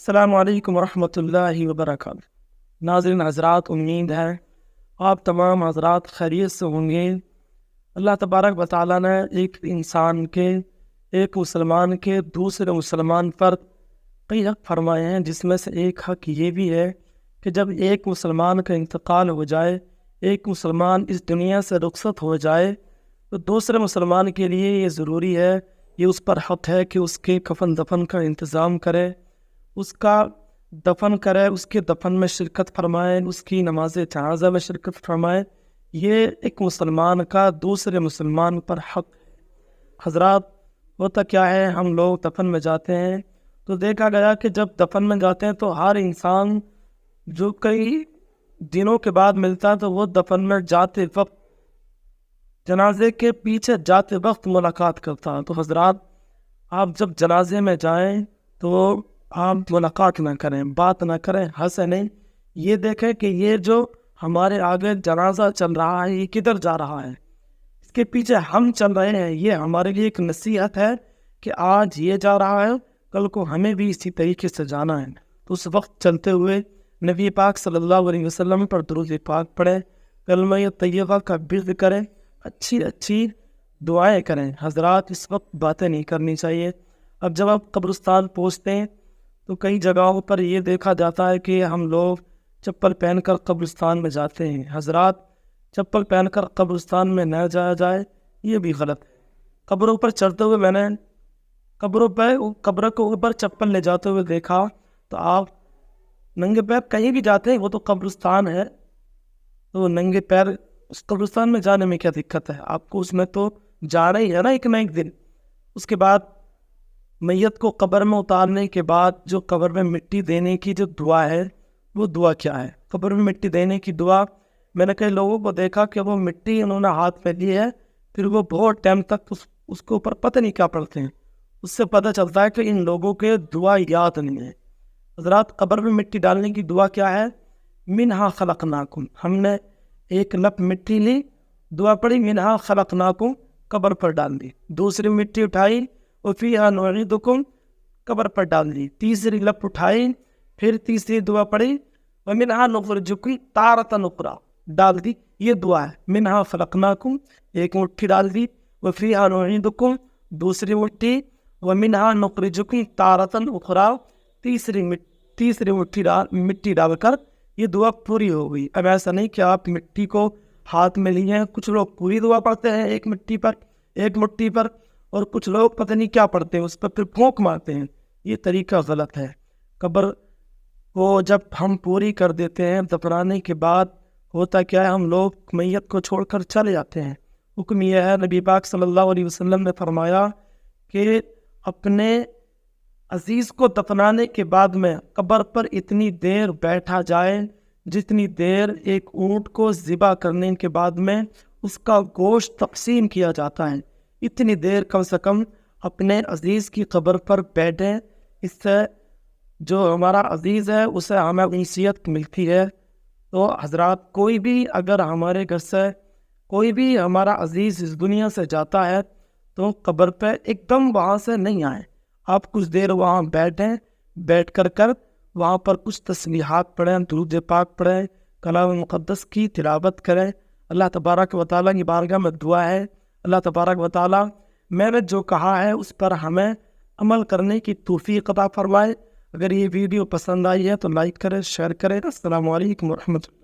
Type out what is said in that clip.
السلام علیکم ورحمۃ اللہ وبرکاتہ۔ ناظرین حضرات، امید ہے آپ تمام حضرات خیریت سے ہوں گے۔ اللہ تبارک و تعالیٰ نے ایک مسلمان کے دوسرے مسلمان پر کئی حق فرمائے ہیں، جس میں سے ایک حق یہ بھی ہے کہ جب ایک مسلمان کا انتقال ہو جائے، ایک مسلمان اس دنیا سے رخصت ہو جائے، تو دوسرے مسلمان کے لیے یہ ضروری ہے، یہ اس پر حق ہے کہ اس کے کفن دفن کا انتظام کرے، اس کا دفن کرے، اس کے دفن میں شرکت فرمائے، اس کی نماز جنازہ میں شرکت فرمائے۔ یہ ایک مسلمان کا دوسرے مسلمان پر حق ہے۔ حضرات، ہوتا کیا ہے، ہم لوگ دفن میں جاتے ہیں تو دیکھا گیا کہ جب دفن میں جاتے ہیں تو ہر انسان جو کئی دنوں کے بعد ملتا ہے تو وہ دفن میں جاتے وقت، جنازے کے پیچھے جاتے وقت ملاقات کرتا ہے۔ تو حضرات، آپ جب جنازے میں جائیں تو آپ ملاقات نہ کریں، بات نہ کریں، ہنسیں نہیں، یہ دیکھیں کہ یہ جو ہمارے آگے جنازہ چل رہا ہے یہ کدھر جا رہا ہے، اس کے پیچھے ہم چل رہے ہیں۔ یہ ہمارے لیے ایک نصیحت ہے کہ آج یہ جا رہا ہے، کل کو ہمیں بھی اسی طریقے سے جانا ہے۔ تو اس وقت چلتے ہوئے نبی پاک صلی اللہ علیہ وسلم پر درود پاک پڑھیں، کلمہ طیبہ کا ورد کریں، اچھی دعائیں کریں۔ حضرات، اس وقت باتیں نہیں کرنی چاہیے۔ اب جب آپ قبرستان پہنچتے ہیں تو کئی جگہوں پر یہ دیکھا جاتا ہے کہ ہم لوگ چپل پہن کر قبرستان میں جاتے ہیں۔ حضرات، چپل پہن کر قبرستان میں نہ جایا جائے، یہ بھی غلط ہے۔ قبروں پر چڑھتے ہوئے میں نے قبر کے اوپر چپل لے جاتے ہوئے دیکھا، تو آپ ننگے پیر کہیں بھی جاتے ہیں، وہ تو قبرستان ہے، تو ننگے پیر اس قبرستان میں جانے میں کیا دقت ہے؟ آپ کو اس میں تو جانا ہی ہے نا ایک نہ ایک دن۔ اس کے بعد میت کو قبر میں اتارنے کے بعد جو قبر میں مٹی دینے کی جو دعا ہے، وہ دعا کیا ہے؟ قبر میں مٹی دینے کی دعا، میں نے کئی لوگوں کو دیکھا کہ وہ مٹی انہوں نے ہاتھ میں لی ہے، پھر وہ بہت ٹائم تک اس کے اوپر پتہ نہیں کیا پڑھتے ہیں۔ اس سے پتہ چلتا ہے کہ ان لوگوں کے دعا یاد نہیں ہے۔ حضرات، قبر میں مٹی ڈالنے کی دعا کیا ہے؟ منہا خلقناکم، ہم نے ایک لپ مٹی لی، دعا پڑھی، منہا خلقناکم، قبر پر ڈال دی۔ دوسری مٹی اٹھائی، وفیہا نعیدکم، قبر پر ڈال دی۔ تیسری لپ اٹھائی، پھر تیسری دعا پڑھی، ومنہا نخرجکم تارۃ اخری، ڈال دی۔ یہ دعا ہے، منہا خلقناکم، ایک مٹھی ڈال دی، وفیہا نعیدکم، دوسری مٹھی، ومنہا نخرجکم تارۃ اخری، تیسری مٹی ڈال کر یہ دعا پوری ہو گئی۔ اب ایسا نہیں کہ آپ مٹی کو ہاتھ میں لیے ہیں، کچھ لوگ پوری دعا پڑھتے ہیں ایک مٹی پر، اور کچھ لوگ پتہ نہیں کیا پڑھتے ہیں، اس پر پھر پھونک مارتے ہیں۔ یہ طریقہ غلط ہے۔ قبر کو جب ہم پوری کر دیتے ہیں، دفنانے کے بعد ہوتا کیا ہے، ہم لوگ میت کو چھوڑ کر چلے جاتے ہیں۔ حکم یہ ہے، نبی پاک صلی اللہ علیہ وسلم نے فرمایا کہ اپنے عزیز کو دفنانے کے بعد میں قبر پر اتنی دیر بیٹھا جائے جتنی دیر ایک اونٹ کو ذبح کرنے کے بعد میں اس کا گوشت تقسیم کیا جاتا ہے، اتنی دیر کم سے کم اپنے عزیز کی قبر پر بیٹھیں۔ اس سے جو ہمارا عزیز ہے اسے ہمیں انسیت ملتی ہے۔ تو حضرات، کوئی بھی اگر ہمارے گھر سے کوئی بھی ہمارا عزیز اس دنیا سے جاتا ہے تو قبر پہ ایک دم وہاں سے نہیں آئیں، آپ کچھ دیر وہاں بیٹھیں، بیٹھ کر وہاں پر کچھ تسبیحات پڑھیں، درود پاک پڑھیں، کلام مقدس کی تلاوت کریں۔ اللہ تبارک و تعالیٰ کی بارگاہ میں دعا ہے، اللہ تبارک و تعالیٰ میں نے جو کہا ہے اس پر ہمیں عمل کرنے کی توفیق عطا فرمائے۔ اگر یہ ویڈیو پسند آئی ہے تو لائک کریں، شیئر کریں۔ السلام علیکم ورحمۃ اللہ۔